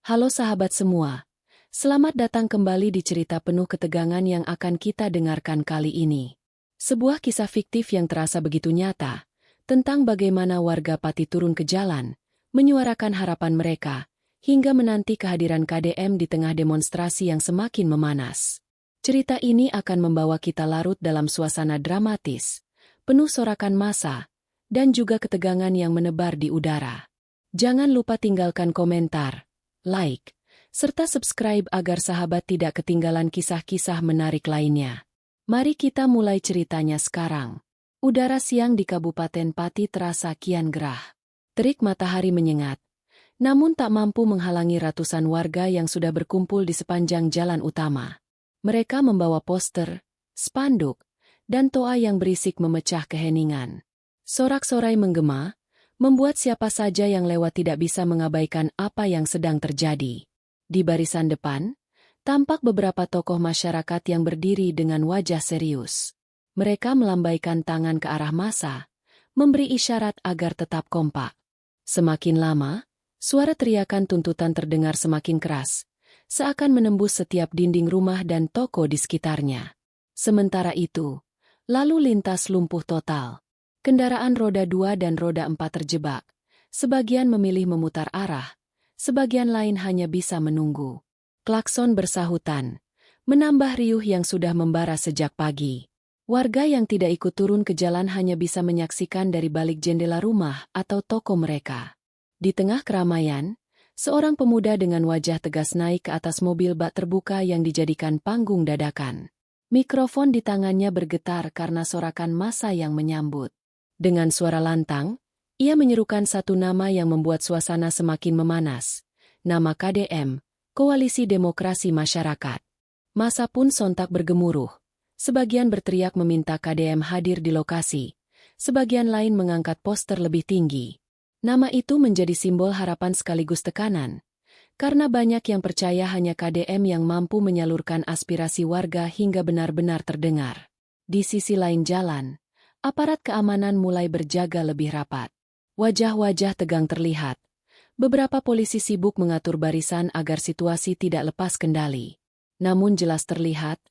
Halo sahabat semua, selamat datang kembali di cerita penuh ketegangan yang akan kita dengarkan kali ini. Sebuah kisah fiktif yang terasa begitu nyata, tentang bagaimana warga Pati turun ke jalan, menyuarakan harapan mereka, hingga menanti kehadiran KDM di tengah demonstrasi yang semakin memanas. Cerita ini akan membawa kita larut dalam suasana dramatis, penuh sorakan massa, dan juga ketegangan yang menebar di udara. Jangan lupa tinggalkan komentar, like, serta subscribe agar sahabat tidak ketinggalan kisah-kisah menarik lainnya. Mari kita mulai ceritanya sekarang. Udara siang di Kabupaten Pati terasa kian gerah. Terik matahari menyengat, namun tak mampu menghalangi ratusan warga yang sudah berkumpul di sepanjang jalan utama. Mereka membawa poster, spanduk, dan toa yang berisik memecah keheningan. Sorak-sorai menggema, membuat siapa saja yang lewat tidak bisa mengabaikan apa yang sedang terjadi. Di barisan depan, tampak beberapa tokoh masyarakat yang berdiri dengan wajah serius. Mereka melambaikan tangan ke arah massa, memberi isyarat agar tetap kompak. Semakin lama, suara teriakan tuntutan terdengar semakin keras, seakan menembus setiap dinding rumah dan toko di sekitarnya. Sementara itu, lalu lintas lumpuh total. Kendaraan roda 2 dan roda 4 terjebak. Sebagian memilih memutar arah, sebagian lain hanya bisa menunggu. Klakson bersahutan, menambah riuh yang sudah membara sejak pagi. Warga yang tidak ikut turun ke jalan hanya bisa menyaksikan dari balik jendela rumah atau toko mereka. Di tengah keramaian, seorang pemuda dengan wajah tegas naik ke atas mobil bak terbuka yang dijadikan panggung dadakan. Mikrofon di tangannya bergetar karena sorakan massa yang menyambut. Dengan suara lantang, ia menyerukan satu nama yang membuat suasana semakin memanas. Nama KDM, Koalisi Demokrasi Masyarakat. Massa pun sontak bergemuruh. Sebagian berteriak meminta KDM hadir di lokasi. Sebagian lain mengangkat poster lebih tinggi. Nama itu menjadi simbol harapan sekaligus tekanan. Karena banyak yang percaya hanya KDM yang mampu menyalurkan aspirasi warga hingga benar-benar terdengar. Di sisi lain jalan, aparat keamanan mulai berjaga lebih rapat. Wajah-wajah tegang terlihat. Beberapa polisi sibuk mengatur barisan agar situasi tidak lepas kendali. Namun jelas terlihat,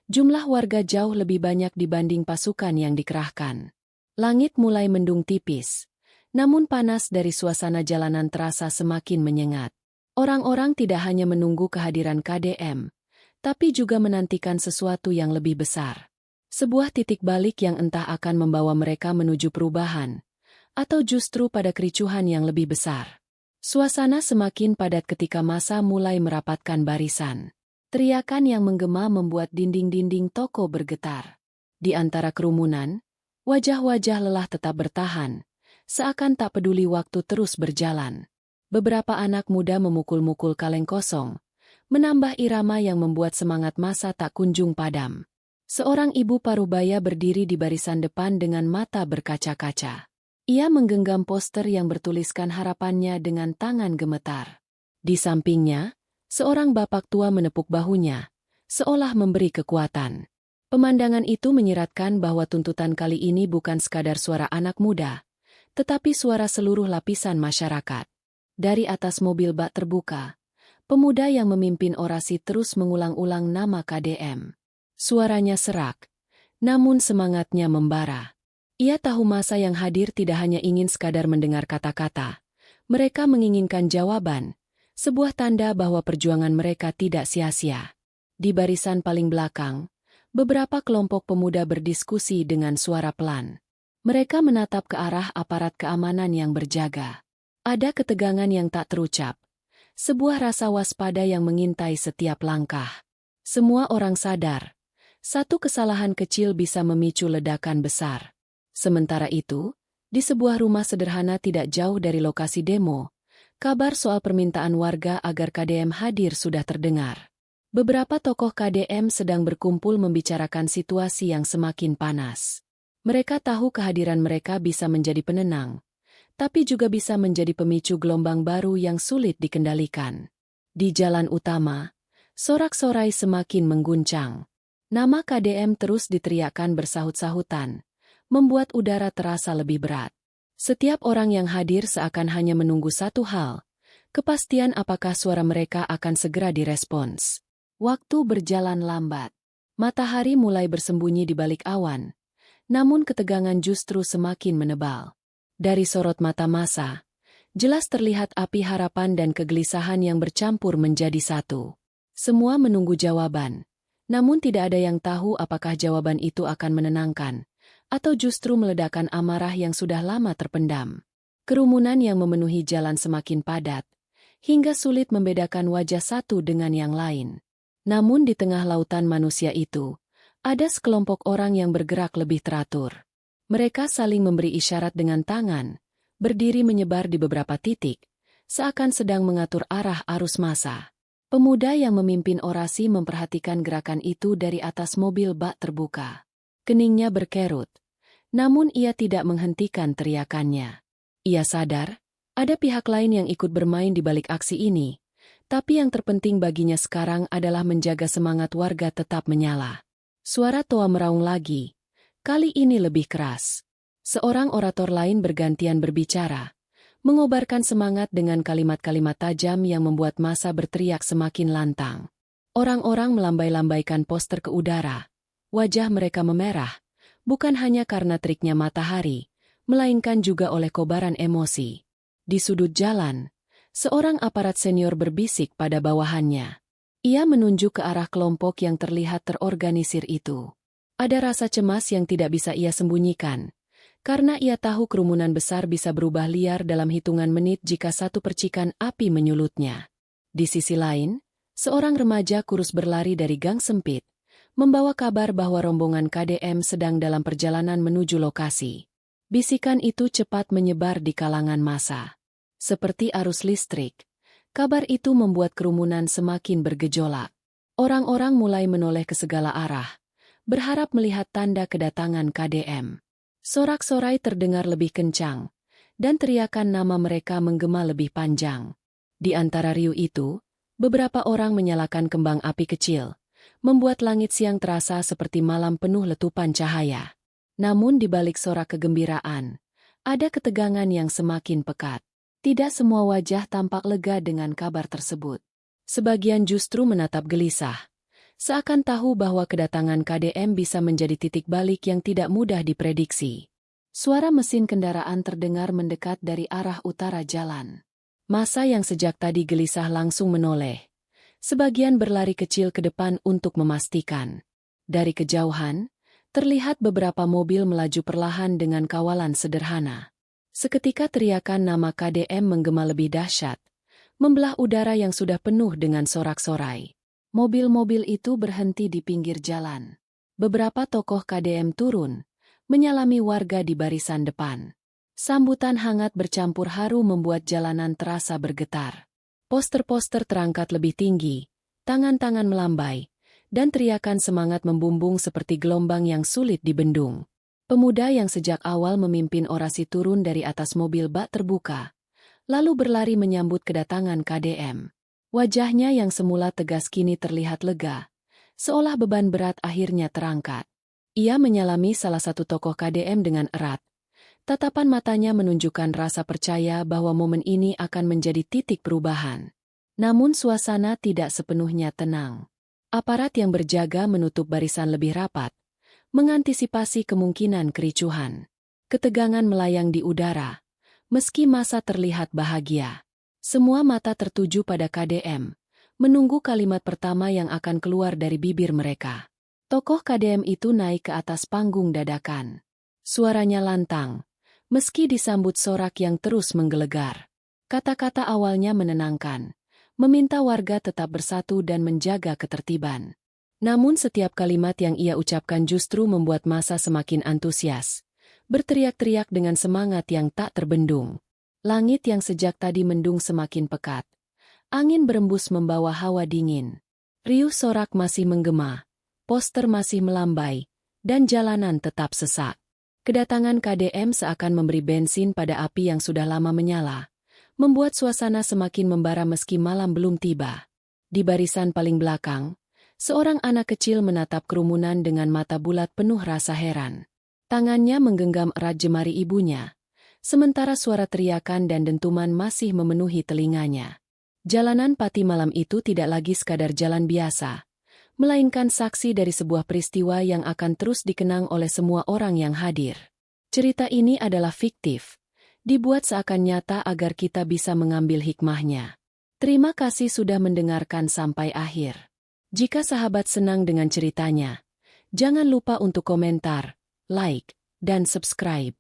jumlah warga jauh lebih banyak dibanding pasukan yang dikerahkan. Langit mulai mendung tipis, namun panas dari suasana jalanan terasa semakin menyengat. Orang-orang tidak hanya menunggu kehadiran KDM, tapi juga menantikan sesuatu yang lebih besar. Sebuah titik balik yang entah akan membawa mereka menuju perubahan, atau justru pada kericuhan yang lebih besar. Suasana semakin padat ketika massa mulai merapatkan barisan. Teriakan yang menggema membuat dinding-dinding toko bergetar. Di antara kerumunan, wajah-wajah lelah tetap bertahan, seakan tak peduli waktu terus berjalan. Beberapa anak muda memukul-mukul kaleng kosong, menambah irama yang membuat semangat massa tak kunjung padam. Seorang ibu parubaya berdiri di barisan depan dengan mata berkaca-kaca. Ia menggenggam poster yang bertuliskan harapannya dengan tangan gemetar. Di sampingnya, seorang bapak tua menepuk bahunya, seolah memberi kekuatan. Pemandangan itu menyiratkan bahwa tuntutan kali ini bukan sekadar suara anak muda, tetapi suara seluruh lapisan masyarakat. Dari atas mobil bak terbuka, pemuda yang memimpin orasi terus mengulang-ulang nama KDM. Suaranya serak, namun semangatnya membara. Ia tahu massa yang hadir tidak hanya ingin sekadar mendengar kata-kata. Mereka menginginkan jawaban, sebuah tanda bahwa perjuangan mereka tidak sia-sia. Di barisan paling belakang, beberapa kelompok pemuda berdiskusi dengan suara pelan. Mereka menatap ke arah aparat keamanan yang berjaga. Ada ketegangan yang tak terucap, sebuah rasa waspada yang mengintai setiap langkah. Semua orang sadar, satu kesalahan kecil bisa memicu ledakan besar. Sementara itu, di sebuah rumah sederhana tidak jauh dari lokasi demo, kabar soal permintaan warga agar KDM hadir sudah terdengar. Beberapa tokoh KDM sedang berkumpul membicarakan situasi yang semakin panas. Mereka tahu kehadiran mereka bisa menjadi penenang, tapi juga bisa menjadi pemicu gelombang baru yang sulit dikendalikan. Di jalan utama, sorak-sorai semakin mengguncang. Nama KDM terus diteriakkan bersahut-sahutan, membuat udara terasa lebih berat. Setiap orang yang hadir seakan hanya menunggu satu hal, Kepastian apakah suara mereka akan segera direspons. Waktu berjalan lambat. Matahari mulai bersembunyi di balik awan, namun ketegangan justru semakin menebal. Dari sorot mata massa, jelas terlihat api harapan dan kegelisahan yang bercampur menjadi satu. Semua menunggu jawaban, namun tidak ada yang tahu apakah jawaban itu akan menenangkan, atau justru meledakkan amarah yang sudah lama terpendam. Kerumunan yang memenuhi jalan semakin padat, hingga sulit membedakan wajah satu dengan yang lain. Namun di tengah lautan manusia itu, ada sekelompok orang yang bergerak lebih teratur. Mereka saling memberi isyarat dengan tangan, berdiri menyebar di beberapa titik, seakan sedang mengatur arah arus massa. Pemuda yang memimpin orasi memperhatikan gerakan itu dari atas mobil bak terbuka. Keningnya berkerut, namun ia tidak menghentikan teriakannya. Ia sadar, ada pihak lain yang ikut bermain di balik aksi ini, tapi yang terpenting baginya sekarang adalah menjaga semangat warga tetap menyala. Suara Toa meraung lagi, kali ini lebih keras. Seorang orator lain bergantian berbicara, mengobarkan semangat dengan kalimat-kalimat tajam yang membuat massa berteriak semakin lantang. Orang-orang melambai-lambaikan poster ke udara. Wajah mereka memerah, bukan hanya karena teriknya matahari, melainkan juga oleh kobaran emosi. Di sudut jalan, seorang aparat senior berbisik pada bawahannya. Ia menunjuk ke arah kelompok yang terlihat terorganisir itu. Ada rasa cemas yang tidak bisa ia sembunyikan, karena ia tahu kerumunan besar bisa berubah liar dalam hitungan menit jika satu percikan api menyulutnya. Di sisi lain, seorang remaja kurus berlari dari gang sempit, membawa kabar bahwa rombongan KDM sedang dalam perjalanan menuju lokasi. Bisikan itu cepat menyebar di kalangan massa. Seperti arus listrik, kabar itu membuat kerumunan semakin bergejolak. Orang-orang mulai menoleh ke segala arah, berharap melihat tanda kedatangan KDM. Sorak-sorai terdengar lebih kencang, dan teriakan nama mereka menggema lebih panjang. Di antara riuh itu, beberapa orang menyalakan kembang api kecil, membuat langit siang terasa seperti malam penuh letupan cahaya. Namun di balik sorak kegembiraan, ada ketegangan yang semakin pekat. Tidak semua wajah tampak lega dengan kabar tersebut. Sebagian justru menatap gelisah, seakan tahu bahwa kedatangan KDM bisa menjadi titik balik yang tidak mudah diprediksi. Suara mesin kendaraan terdengar mendekat dari arah utara jalan. Massa yang sejak tadi gelisah langsung menoleh. Sebagian berlari kecil ke depan untuk memastikan. Dari kejauhan, terlihat beberapa mobil melaju perlahan dengan kawalan sederhana. Seketika teriakan nama KDM menggema lebih dahsyat, membelah udara yang sudah penuh dengan sorak-sorai. Mobil-mobil itu berhenti di pinggir jalan. Beberapa tokoh KDM turun, menyalami warga di barisan depan. Sambutan hangat bercampur haru membuat jalanan terasa bergetar. Poster-poster terangkat lebih tinggi, tangan-tangan melambai, dan teriakan semangat membumbung seperti gelombang yang sulit dibendung. Pemuda yang sejak awal memimpin orasi turun dari atas mobil bak terbuka, lalu berlari menyambut kedatangan KDM. Wajahnya yang semula tegas kini terlihat lega, seolah beban berat akhirnya terangkat. Ia menyalami salah satu tokoh KDM dengan erat. Tatapan matanya menunjukkan rasa percaya bahwa momen ini akan menjadi titik perubahan. Namun suasana tidak sepenuhnya tenang. Aparat yang berjaga menutup barisan lebih rapat, mengantisipasi kemungkinan kericuhan. Ketegangan melayang di udara, meski massa terlihat bahagia. Semua mata tertuju pada KDM, menunggu kalimat pertama yang akan keluar dari bibir mereka. Tokoh KDM itu naik ke atas panggung dadakan. Suaranya lantang, meski disambut sorak yang terus menggelegar. Kata-kata awalnya menenangkan, meminta warga tetap bersatu dan menjaga ketertiban. Namun setiap kalimat yang ia ucapkan justru membuat massa semakin antusias, berteriak-teriak dengan semangat yang tak terbendung. Langit yang sejak tadi mendung semakin pekat. Angin berembus membawa hawa dingin. Riuh sorak masih menggema, poster masih melambai, dan jalanan tetap sesak. Kedatangan KDM seakan memberi bensin pada api yang sudah lama menyala, membuat suasana semakin membara meski malam belum tiba. Di barisan paling belakang, seorang anak kecil menatap kerumunan dengan mata bulat penuh rasa heran. Tangannya menggenggam erat jemari ibunya, sementara suara teriakan dan dentuman masih memenuhi telinganya. Jalanan Pati malam itu tidak lagi sekadar jalan biasa, melainkan saksi dari sebuah peristiwa yang akan terus dikenang oleh semua orang yang hadir. Cerita ini adalah fiktif, dibuat seakan nyata agar kita bisa mengambil hikmahnya. Terima kasih sudah mendengarkan sampai akhir. Jika sahabat senang dengan ceritanya, jangan lupa untuk komentar, like, dan subscribe.